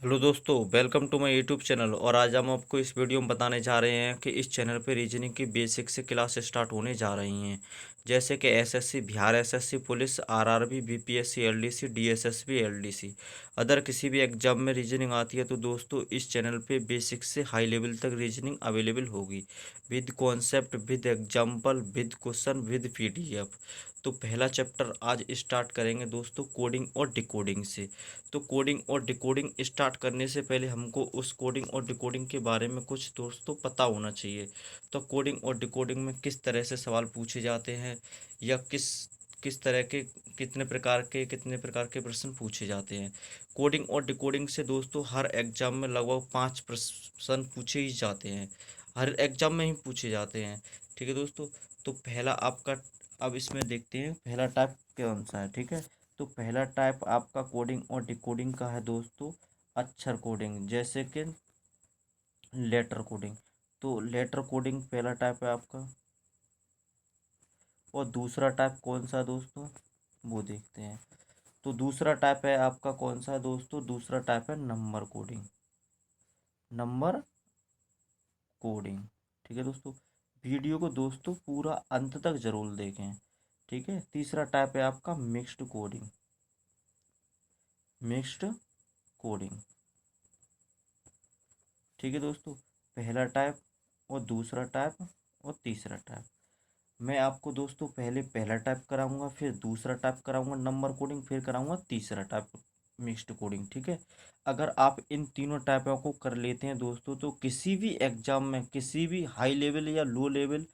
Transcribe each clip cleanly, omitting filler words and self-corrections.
Hello दोस्तों, welcome to my YouTube channel. और आज हम आपको इस वीडियो में बताने जा रहे हैं कि इस चैनल पे रीजनिंग की बेसिक से क्लास स्टार्ट होने जा रही हैं। जैसे कि SSC, Bihar SSC, police, RRB, BPSC, LDC, DSSB, LDC, other किसी भी एग्जाम में रीजनिंग आती है तो दोस्तों इस चैनल पे बेसिक से हाई लेवल तक रीजनिंग अवेलेबल होगी, with concept, with example, with question, with PDF. तो पहला चैप्टर आज स्टार्ट करेंगे दोस्तों कोडिंग और डिकोडिंग से। तो कोडिंग और डिकोडिंग स्टार्ट करने से पहले हमको उस कोडिंग और डिकोडिंग के बारे में कुछ दोस्तों पता होना चाहिए। तो कोडिंग और डिकोडिंग में किस तरह से सवाल पूछे जाते हैं, या किस किस तरह के कितने प्रकार के प्रश्न पूछे जाते हैं। कोडिंग और डिकोडिंग से दोस्तों हर एग्जाम में लगभग 5 प्रश्न पूछे ही जाते हैं, हर एग्जाम में ही पूछे जाते हैं। ठीक है दोस्तों। तो पहला आपका, अब इसमें देखते हैं पहला टाइप कौन सा है। ठीक है। तो पहला टाइप आपका कोडिंग और डिकोडिंग का है दोस्तों अक्षर कोडिंग, जैसे कि लेटर कोडिंग। तो लेटर कोडिंग पहला टाइप है आपका। और दूसरा टाइप कौन सा है दोस्तों, वो देखते हैं। तो दूसरा टाइप है आपका कौन सा है दोस्तों, दूसरा टाइप है नंबर कोडिंग, नंबर कोडिंग। ठीक है दोस्तों। वीडियो को दोस्तों पूरा अंत तक जरूर देखें। ठीक है। तीसरा टाइप है आपका मिक्स्ड कोडिंग, मिक्स्ड कोडिंग। ठीक है दोस्तों। पहला टाइप और दूसरा टाइप और तीसरा टाइप। मैं आपको दोस्तों पहले पहला टाइप कराऊंगा, फिर दूसरा टाइप कराऊंगा नंबर कोडिंग, फिर कराऊंगा तीसरा टाइप मिक्स्ड कोडिंग। ठीक है। अगर आप इन तीनों टाइपों को कर लेते हैं दोस्तों तो किसी भी एग्जाम में, किसी भी हाई लेवल या लो लेवल,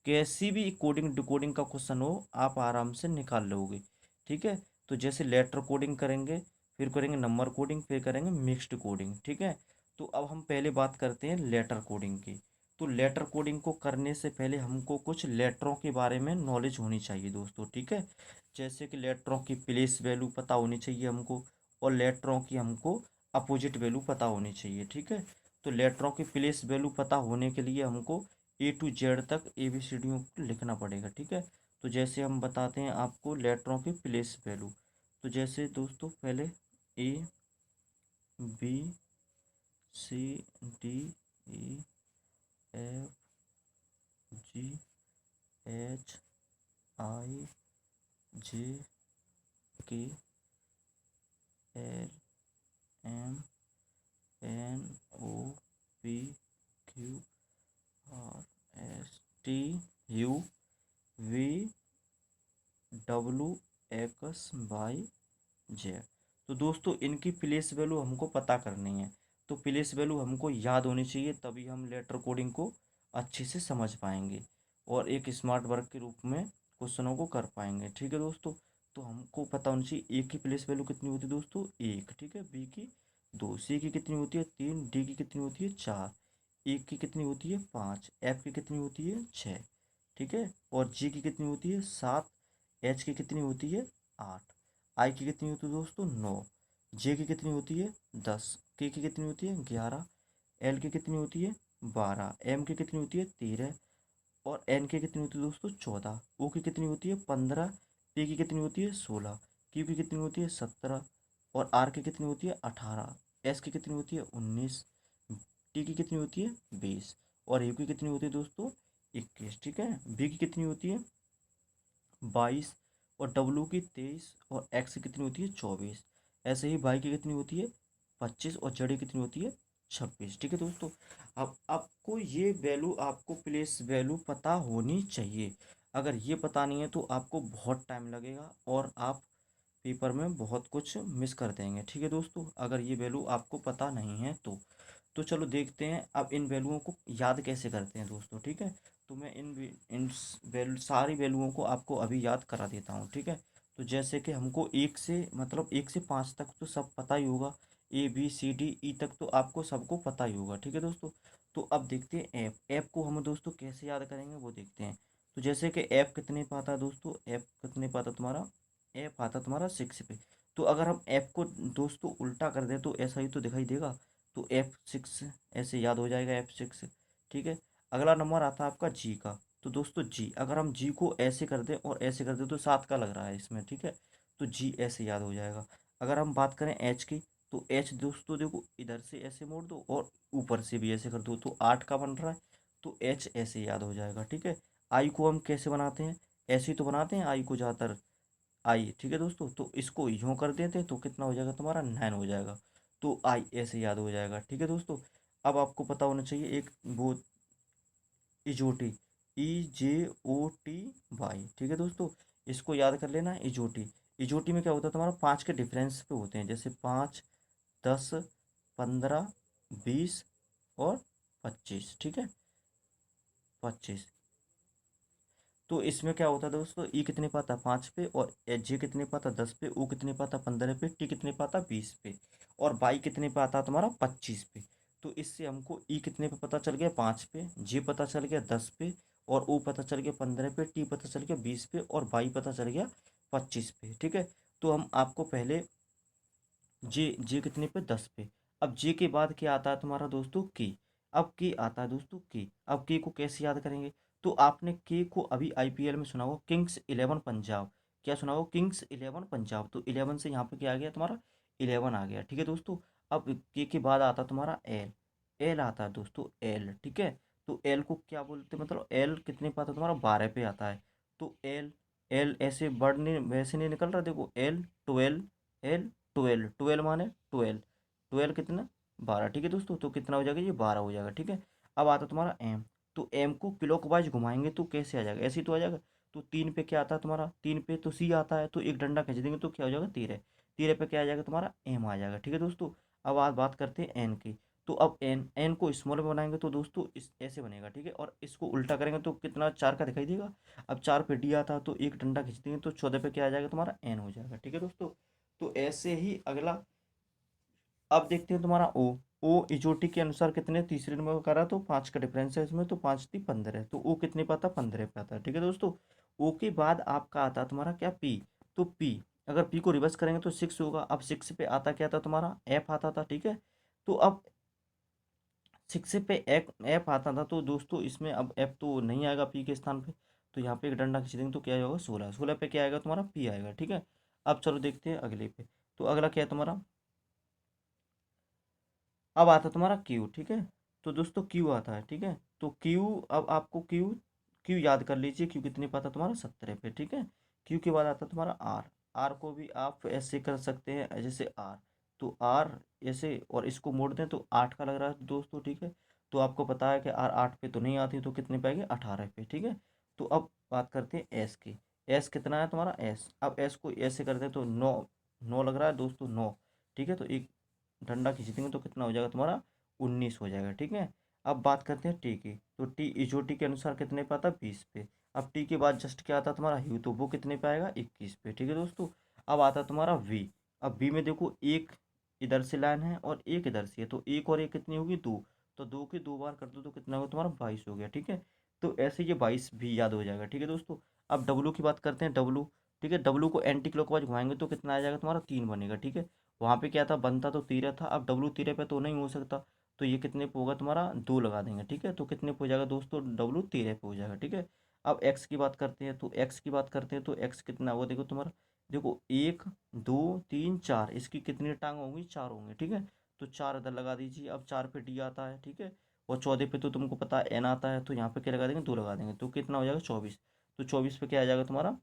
कैसी भी कोडिंग डिकोडिंग का क्वेश्चन हो आप आराम से निकाल लोगे। ठीक है। तो जैसे लेटर कोडिंग करेंगे, फिर करेंगे नंबर कोडिंग, फिर करेंगे मिक्स्ड कोडिंग। ठीक है। तो अब हम पहले बात करते हैं लेटर कोडिंग की। तो लेटर कोडिंग को करने से पहले हमको कुछ लेटरों के बारे में नॉलेज होनी चाहिए दोस्तों। ठीक है। जैसे कि लेटरों की प्लेस वैल्यू पता होनी चाहिए हमको, और लेटरों की हमको अपोजिट वैल्यू पता होनी चाहिए। ठीक है। तो लेटरों की प्लेस वैल्यू पता होने के लिए हमको A to Z तक ABCDयों को लिखना पड़ेगा। ठीक है। तो जैसे हम बताते हैं आपको लेटरों की प्लेस वैल्यू। तो जैसे दोस्तों पहले ABCDEFGHIJKLMNOPQRSTUVWXYZ। तो दोस्तों इनकी प्लेस वैल्यू हमको पता करनी है। तो प्लेस वैल्यू हमको याद होनी चाहिए, तभी हम लेटर कोडिंग को अच्छे से समझ पाएंगे और एक स्मार्ट वर्क के रूप में क्वेश्चनों को कर पाएंगे। ठीक है दोस्तों। तो हमको पता होनी चाहिए ए की प्लेस वैल्यू कितनी होती है दोस्तों, एक। ठीक है। बी की दो, सी की कितनी होती है तीन, डी की कितनी होती है चार, ई की कितनी होती है पाँच, एफ की कितनी होती है छः। ठीक है। और जी की कितनी होती है सात, एच की कितनी होती है आठ, आई की कितनी होती है दोस्तों नौ, जे की कितनी होती है 10, के की कितनी होती है 11, एल की कितनी होती है 12, एम की कितनी होती है 13, और एन की कितनी होती है दोस्तों 14, ओ की कितनी होती है 15, पी की कितनी होती है 16, क्यू की कितनी होती है 17, और आर की कितनी होती है 18, एस की कितनी होती है 19, टी की कितनी होती है 20, और यू की कितनी होती है दोस्तों 21। ठीक है। बी की कितनी होती है 22, और डब्लू की 23, और एक्स की कितनी होती है 24। ऐसे ही वाई की कितनी होती है 25, और जेड की कितनी होती है 26। ठीक है दोस्तों। अब आपको ये वैल्यू, आपको प्लेस वैल्यू पता होनी चाहिए। अगर ये पता नहीं है तो आपको बहुत टाइम लगेगा और आप पेपर में बहुत कुछ मिस कर देंगे। ठीक है दोस्तों, अगर ये वैल्यू आपको पता नहीं है तो चलो देखते हैं अब इन वैल्यूओं को याद कैसे करते हैं दोस्तों। ठीक है। तो मैं इन वैल्यू, सारी वैल्यूओं को आपको अभी याद करा देता हूँ। ठीक है। तो जैसे कि हमको एक से मतलब एक से पाँच तक तो सब पता ही होगा, ABCDE तक तो आपको सबको पता ही होगा। ठीक है दोस्तों। तो अब देखते हैं ऐप को हम दोस्तों कैसे याद करेंगे वो देखते हैं। तो जैसे कि ऐप कितने पे आता है दोस्तों, ऐप कितने पे आता है तुम्हारा, ऐप आता तुम्हारा 6 पे। तो अगर हम ऐप को दोस्तों उल्टा कर दें तो ऐसा ही तो दिखाई देगा। तो F6 ऐसे याद हो जाएगा, F6। ठीक है। अगला नंबर आता है आपका जी का। तो दोस्तों जी, अगर हम जी को ऐसे कर दें और ऐसे कर दें तो 7 का लग रहा है इसमें। ठीक है। तो जी ऐसे याद हो जाएगा। अगर हम बात करें एच की, तो एच दोस्तों देखो इधर से ऐसे मोड़ दो और ऊपर से भी ऐसे कर दो, तो 8 का बन रहा है, तो एच ऐसे याद हो जाएगा। ठीक है, आई को हम कैसे बनाते हैं, ऐसे ही तो बनाते हैं आई को ज़्यादातर, आई। ठीक है दोस्तों, तो इसको यूँ कर देते हैं तो कितना हो जाएगा तुम्हारा 9 हो जाएगा, तो आई ऐसे याद हो जाएगा। ठीक है दोस्तों, अब आपको पता होना चाहिए एक वो इजोटी, ई जे ओ टी वाई। ठीक है दोस्तों, इसको याद कर लेना इजोटी। इजोटी में क्या होता है तुम्हारा 5 के डिफरेंस पे होते हैं, जैसे 5, 10, 15, 20 और 25। ठीक है, 25। तो इसमें क्या होता है दोस्तों, ई कितने पाता 5 पे, और एच जे कितने पाता 10 पे, ओ कितने पाता 15 पे, टी कितने पाता 20 पे, और बाई कितने पे आता तुम्हारा 25 पे। तो इससे हमको ई कितने पे पता चल गया 5 पे, जे पता चल गया 10 पे, और ओ पता चल गया 15 पे, टी पता चल गया 20 पे, और बाई पता चल गया 25 पे। ठीक है, तो हम आपको पहले जे कितने पे 10 पे। अब जे के बाद क्या आता है तुम्हारा दोस्तों की। अब के आता है दोस्तों की। अब के को कैसे याद करेंगे, तो आपने के को अभी आईपीएल में सुना होगा, किंग्स 11 पंजाब। क्या सुना होगा, किंग्स 11 पंजाब। तो 11 से यहाँ पे क्या आ गया तुम्हारा 11 आ गया। ठीक है दोस्तों, अब के बाद आता तुम्हारा एल। एल आता है दोस्तों एल। ठीक है, तो एल को क्या बोलते हैं, मतलब एल कितने पे आता है तुम्हारा 12 पे आता है। तो एल, एल ऐसे वर्ड नहीं वैसे नहीं निकल रहा, देखो एल 12, एल 12, 12 माने 12, 12 कितना 12। ठीक है दोस्तों, तो कितना हो जाएगा ये 12 हो जाएगा। ठीक है, अब आता तुम्हारा एम। तो एम को क्लॉकवाइज घुमाएंगे तो कैसे आ जाएगा, ऐसे ही तो आ जाएगा। तो 3 पे क्या आता है तुम्हारा, 3 पे तो सी आता है, तो एक डंडा खींच देंगे तो क्या हो जाएगा 13। 13 पे क्या आ जाएगा तुम्हारा एम आ जाएगा। ठीक है दोस्तों, अब आज बात करते हैं एन की। तो अब एन, एन को स्मॉल में बनाएंगे तो दोस्तों इस ऐसे बनेगा। ठीक है, और इसको उल्टा करेंगे तो कितना 4 का दिखाई देगा। अब 4 पे डी आता है, तो एक डंडा खींच देंगे तो 14 पे क्या आ जाएगा तुम्हारा एन हो जाएगा। ठीक है दोस्तों, तो ऐसे ही अगला। अब देखते हैं तुम्हारा ओ। ओ इजोटी के अनुसार कितने, तीसरे नंबर को करा तो 5 का डिफरेंस है इसमें, तो 5 × 15, तो ओ कितने पाता 15 पे आता है। ठीक है दोस्तों, ओ के बाद आपका आता है तुम्हारा क्या पी। तो पी, अगर पी को रिवर्स करेंगे तो 6 होगा। अब 6 पे आता क्या था तुम्हारा एफ आता था। ठीक है, तो अब 6 पे एक एफ आता था, तो दोस्तों इसमें अब एफ तो नहीं आएगा पी के स्थान पे, तो यहाँ पे एक डंडा खींच देंगे तो क्या होगा 16। 16 पे क्या आएगा तुम्हारा पी आएगा। ठीक है, अब चलो देखते हैं अगले पे। तो अगला क्या है तुम्हारा, अब आता है तुम्हारा क्यू। ठीक है, तो दोस्तों क्यू आता है। ठीक है, तो क्यू, अब आपको क्यू, क्यू याद कर लीजिए, क्यू कितने पे आता है तुम्हारा 17 पे। ठीक है, क्यू के बाद आता है तुम्हारा आर। आर को भी आप ऐसे कर सकते हैं जैसे आर, तो आर ऐसे, और इसको मोड़ दें तो 8 का लग रहा है दोस्तों। ठीक है, तो आपको पता है कि आर 8 पे तो नहीं आती, तो कितने पे आएगी 18 पे। ठीक है, तो अब बात करते हैं एस की। एस कितना है तुम्हारा एस, अब एस को ऐसे करते हैं तो 9, 9 लग रहा है दोस्तों 9। ठीक है, तो एक डंडा खींच देंगे तो कितना हो जाएगा तुम्हारा 19 हो जाएगा। ठीक है, अब बात करते हैं टी की। तो टी इजोटी के अनुसार कितने पे आता है 20 पे। अब टी के बाद जस्ट क्या आता है तुम्हारा यू, तो वो कितने पे आएगा 21 पे। ठीक है दोस्तों, अब आता है तुम्हारा वी। अब वी में देखो एक इधर से लाइन है और एक इधर से है, तो एक और एक कितनी होगी 2, तो 2 की 2 बार कर दो तो कितना होगा तुम्हारा 22 हो गया। ठीक है, तो ऐसे ये 22 भी याद हो जाएगा। ठीक है दोस्तों, अब डब्लू की बात करते हैं डब्लू। ठीक है, डब्लू को एंटी क्लॉकवाइज घुमाएंगे तो कितना आ जाएगा तुम्हारा 3 बनेगा। ठीक है, वहाँ पे क्या था बनता तो 13 था, अब डब्लू 13 पे तो नहीं हो सकता, तो ये कितने पे होगा तुम्हारा 2 लगा देंगे। ठीक है, तो कितने पे हो जाएगा दोस्तों डब्लू 13 पे हो जाएगा। ठीक है, अब एक्स की बात करते हैं, तो एक्स की बात करते हैं तो एक्स कितना होगा देखो तुम्हारा, देखो 1, 2, 3, 4, इसकी कितनी टांग होंगी 4 होंगे। ठीक है, तो 4 इधर लगा दीजिए। अब 4 पे डी आता है। ठीक है, और 14 पे तो तुमको पता है एन आता है, तो यहाँ पे क्या लगा देंगे 2 लगा देंगे, तो कितना हो जाएगा 24। तो 24 पे क्या आ जाएगा तुम्हारा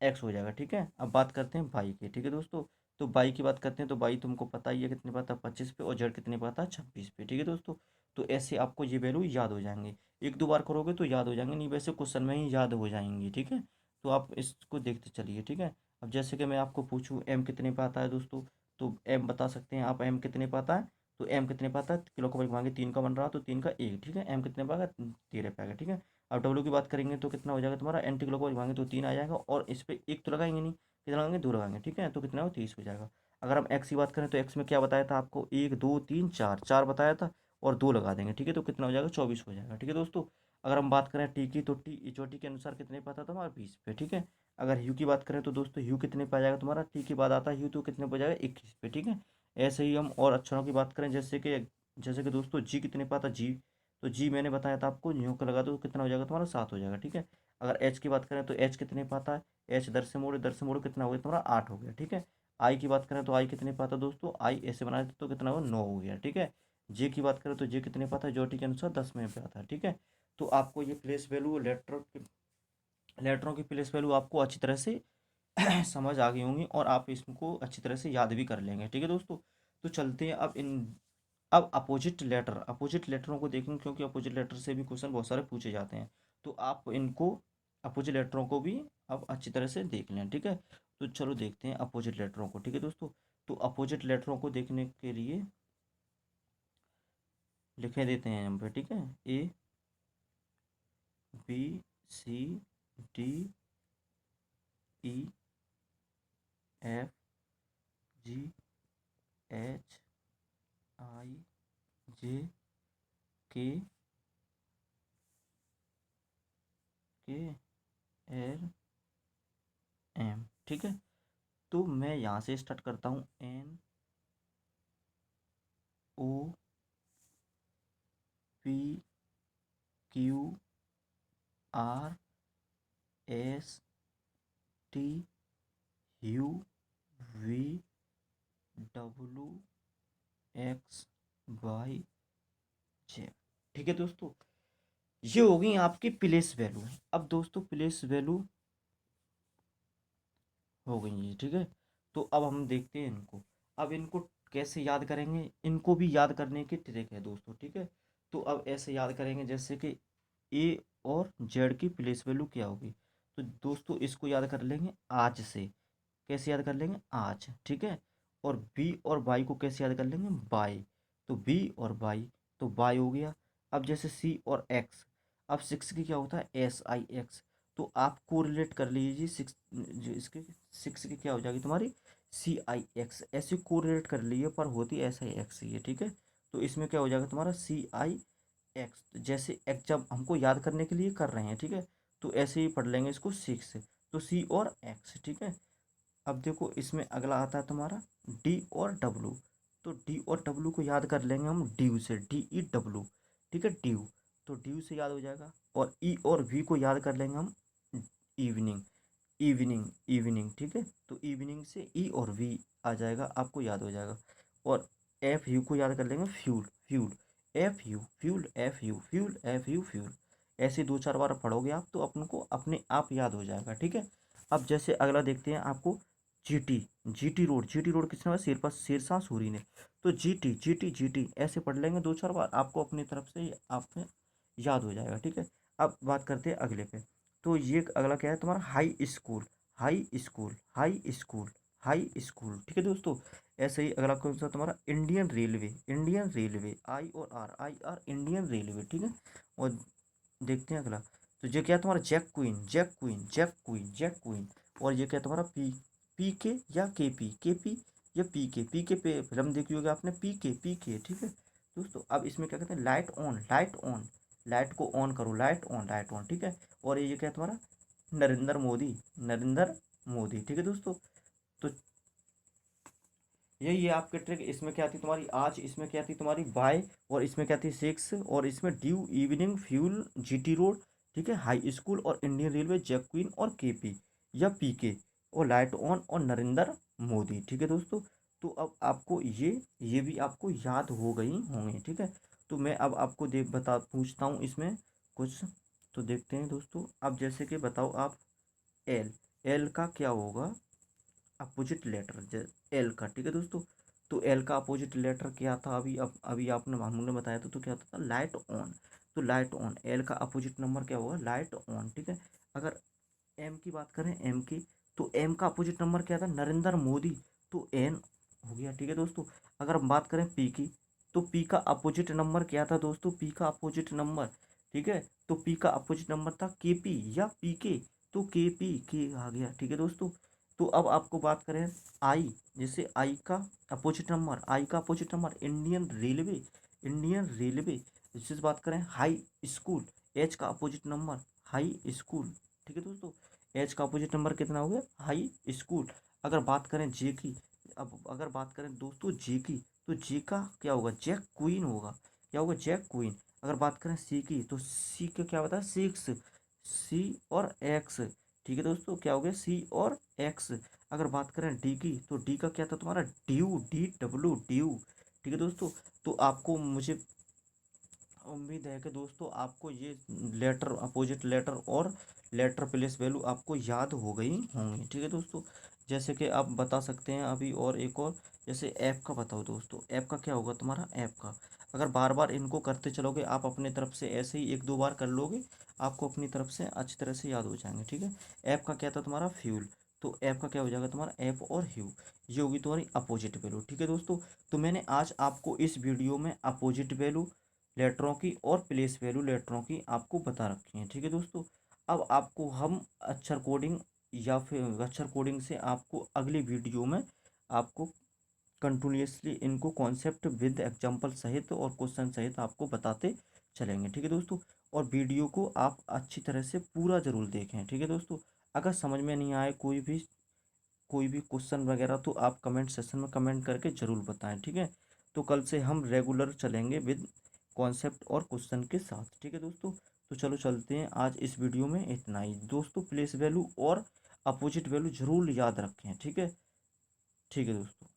एक्स हो जाएगा। ठीक है, अब बात करते हैं बाई की। ठीक है दोस्तों, तो बाई की बात करते हैं, तो बाई तुमको पता ही है कितने पे आता है 25 पे, और जेड कितने पे आता है 26 पे। ठीक है दोस्तों, तो ऐसे आपको ये वैल्यू याद हो जाएंगे, एक दो बार करोगे तो याद हो जाएंगे, नहीं वैसे क्वेश्चन में ही याद हो जाएंगी। ठीक है, तो आप इसको देखते चलिए। ठीक है, अब जैसे कि मैं आपको पूछूँ एम कितने पे आता है दोस्तों, तो एम बता सकते हैं आप एम कितने पे आता है। तो एम कितने पे आता है, किलो को मांगे 3 का बन रहा तो 3 का 1। ठीक है, एम कितने पे आएगा 13 पे आएगा। ठीक है, अब डब्ल्यू की बात करेंगे तो कितना हो जाएगा तुम्हारा एंटी क्लॉकवाइज भागेंगे तो 3 आ जाएगा, और इस पे एक तो लगाएंगे नहीं, कितना लगाएंगे 2 लगाएंगे। ठीक है, तो कितना हो 30 हो जाएगा। अगर हम एक्स की बात करें तो एक्स में क्या बताया था आपको, 1, 2, 3, 4, 4 बताया था, और 2 लगा देंगे। ठीक है, तो कितना हो जाएगा 24 हो जाएगा। ठीक है दोस्तों, अगर हम बात करें टी की, तो टी इचोटी के अनुसार कितने पे आता था हमारा 20 पे। ठीक है, अगर यू की बात करें तो दोस्तों यू कितने पे आ जाएगा तुम्हारा, टी के बाद आता है यू, तो कितने पे हो जाएगा 21 पे। ठीक है, ऐसे ही हम और अक्षरों की बात करें, जैसे कि दोस्तों जी कितने पे आता जी, तो जी मैंने बताया था आपको, न्यू का लगा दो तो कितना हो जाएगा तुम्हारा 7 हो जाएगा। ठीक है, अगर एच की बात करें तो एच कितने पाता है, एच इधर से मोड़ कितना हो गया तुम्हारा 8 हो गया। ठीक है, आई की बात करें तो आई कितने पाता दोस्तों, आई ऐसे बनाया तो कितना हुआ 9 हो गया, ठीक है। जे की बात करें तो जे कितने पाता है, ज्योति के अनुसार 10 में पे आता है, ठीक है। तो आपको ये प्लेस वैल्यू लेटरों की प्लेस वैल्यू आपको अच्छी तरह से समझ आ गई होंगी और आप इसको अच्छी तरह से याद भी कर लेंगे, ठीक है दोस्तों। तो चलते हैं अब अपोजिट लेटरों को देखेंगे, क्योंकि अपोजिट लेटर से भी क्वेश्चन बहुत सारे पूछे जाते हैं। तो आप इनको अपोजिट लेटरों को भी अब अच्छी तरह से देख लें, ठीक है। तो चलो देखते हैं अपोजिट लेटरों को, ठीक है दोस्तों। तो अपोजिट लेटरों को देखने के लिए लिखे देते हैं हम पे, ठीक है। A B C D E F G H I J K K L M, ठीक है। तो मैं यहाँ से स्टार्ट करता हूँ, N O P Q R S T U V W X Y Z, ठीक है दोस्तों। ये हो गई आपकी प्लेस वैल्यू। अब दोस्तों प्लेस वैल्यू हो गई है, ठीक है। तो अब हम देखते हैं इनको। अब इनको कैसे याद करेंगे, इनको भी याद करने की ट्रिक है दोस्तों, ठीक है। तो अब ऐसे याद करेंगे जैसे कि ए और जेड की प्लेस वैल्यू क्या होगी। तो दोस्तों इसको याद कर लेंगे आज से। कैसे याद कर लेंगे, आज, ठीक है। और बी और वाई को कैसे याद कर लेंगे, बाई। तो बी और बाई, तो बाई हो गया। अब जैसे सी और एक्स, अब सिक्स की क्या होता है, एस आई एक्स। तो आप कोरिलेट कर लीजिए सिक्स, जो इसके सिक्स की क्या हो जाएगी तुम्हारी, सी आई एक्स। ऐसे कोरिलेट कर लीजिए, पर होती एस आई एक्स ही है, ठीक है। तो इसमें क्या हो जाएगा तुम्हारा सी आई एक्स। जैसे एक्स जब हमको याद करने के लिए कर रहे हैं, ठीक है, तो ऐसे ही पढ़ लेंगे इसको सिक्स। तो सी और एक्स, ठीक है। अब देखो इसमें अगला आता है तुम्हारा डी और डब्लू। तो डी और डब्लू को याद कर लेंगे हम ड्यू से, डी ई डब्लू, ठीक है, ड्यू। तो ड्यू से याद हो जाएगा। और ई और वी को याद कर लेंगे हम इवनिंग, इवनिंग, ठीक है। तो इवनिंग से ई और वी आ जाएगा, आपको याद हो जाएगा। और एफ यू को याद कर लेंगे fuel, fuel, F you fuel, F you fuel, F you fuel. ऐसे दो चार बार पढ़ोगे आप तो अपन को अपने आप याद हो जाएगा, ठीक है। अब जैसे अगला देखते हैं आपको जीटी, जीटी रोड किसने बनाया, शेरशाह सूरी ने। तो जीटी ऐसे पढ़ लेंगे दो चार बार, आपको अपनी तरफ से आप में याद हो जाएगा, ठीक है। अब बात करते हैं अगले पे। तो ये अगला क्या है तुम्हारा, high school, high school, high school, high school, ठीक है दोस्तों। ऐसे ही अगला कौन सा तुम्हारा, Indian railway, Indian railway, I और R, I R, Indian railway, ठीक है। और देखते हैं अगला। तो ये क्या है तुम्हारा, jack queen, jack queen, jack queen, jack queen. और ये क्या है तुम्हारा, पी के या के पी या पी के पे फिल्म देखी होगी आपने, पी के, ठीक है दोस्तों। अब इसमें क्या कहते हैं, light on, light on, light को ऑन करो, लाइट ऑन, लाइट ऑन, ठीक है। और ये क्या है तुम्हारा, नरेंद्र मोदी, नरेंद्र मोदी, ठीक है दोस्तों। तो यही है आपके ट्रिक। इसमें क्या थी तुम्हारी आज, इसमें क्या थी तुम्हारी बाय, और इसमें क्या थी सिक्स, और इसमें due, evening, fuel, GT road, ठीक है, हाई स्कूल, और इंडियन रेलवे, जैक क्वीन और केपी या पीके, और लाइट ऑन, और नरेंद्र मोदी, ठीक है दोस्तों। तो अब आपको ये भी आपको याद हो गई होंगी, ठीक है। तो मैं अब आपको देख बता पूछता हूँ इसमें कुछ। तो देखते हैं दोस्तों, अब जैसे कि बताओ आप, एल, एल का क्या होगा अपोजिट लेटर, एल का, ठीक है दोस्तों। तो एल का अपोजिट लेटर क्या था, अभी आपने हमने बताया था, तो क्या होता था, लाइट ऑन। तो लाइट ऑन, एल का अपोजिट नंबर क्या होगा, लाइट ऑन, ठीक है। अगर एम की बात करें, एम की, तो एम का अपोजिट नंबर क्या था, नरेंद्र मोदी। तो एन हो गया, ठीक है दोस्तों। अगर हम बात करें पी की, तो पी का अपोजिट नंबर क्या था दोस्तों, पी का अपोजिट नंबर, ठीक है। तो पी का अपोजिट नंबर था के पी या पी के। तो के पी के आ गया, ठीक है दोस्तों। तो अब आपको बात करें आई, जैसे आई का अपोजिट नंबर, आई का opposite number Indian railway, Indian railway. जैसे बात करें हाई स्कूल, एच का अपोजिट नंबर हाई स्कूल, ठीक है दोस्तों। एच का अपोजिट नंबर कितना हो गया, हाई स्कूल। अगर बात करें जे की, अब अगर बात करें दोस्तों जे की, तो जे का क्या होगा, जैक क्वीन होगा, क्या होगा, जैक क्वीन। अगर बात करें सी की, तो सी का क्या होता है, सिक्स, सी और एक्स, ठीक है दोस्तों, क्या हो गया, सी और एक्स। अगर बात करें डी की, तो डी का क्या था तुम्हारा, ड्यू, DW, ठीक है दोस्तों। तो आपको, मुझे उम्मीद है कि दोस्तों आपको ये लेटर, अपोजिट लेटर और लेटर प्लेस वैल्यू आपको याद हो गई होंगी, ठीक है दोस्तों। जैसे कि आप बता सकते हैं अभी, और एक और, जैसे ऐप का बताओ दोस्तों। ऐप का क्या होगा तुम्हारा, ऐप का अगर बार बार इनको करते चलोगे आप अपने तरफ से, ऐसे ही एक दो बार कर लोगे, आपको अपनी तरफ से अच्छी तरह से याद हो जाएंगे, ठीक है। ऐप का क्या था तुम्हारा, फ्यूल। तो ऐप का क्या हो जाएगा तुम्हारा, ऐप और ह्यू, ये होगी तुम्हारी अपोजिट वैल्यू, ठीक है दोस्तों। तो मैंने आज आपको इस वीडियो में अपोजिट वैल्यू लेटरों की और प्लेस वैल्यू लेटरों की आपको बता रखी हैं, ठीक है दोस्तों। अब आपको हम अक्षर कोडिंग, या फिर अक्षर कोडिंग से आपको अगली वीडियो में आपको कंटिन्यूसली इनको कॉन्सेप्ट विद एग्जांपल सहित और क्वेश्चन सहित आपको बताते चलेंगे, ठीक है दोस्तों। और वीडियो को आप अच्छी तरह से पूरा ज़रूर देखें, ठीक है दोस्तों। अगर समझ में नहीं आए कोई भी क्वेश्चन वगैरह, तो आप कमेंट सेक्शन में कमेंट करके ज़रूर बताएं, ठीक है। तो कल से हम रेगुलर चलेंगे विद कॉन्सेप्ट और क्वेश्चन के साथ, ठीक है दोस्तों। तो चलो चलते हैं, आज इस वीडियो में इतना ही दोस्तों। प्लेस वैल्यू और अपोजिट वैल्यू ज़रूर याद रखें, ठीक है। ठीक है दोस्तों।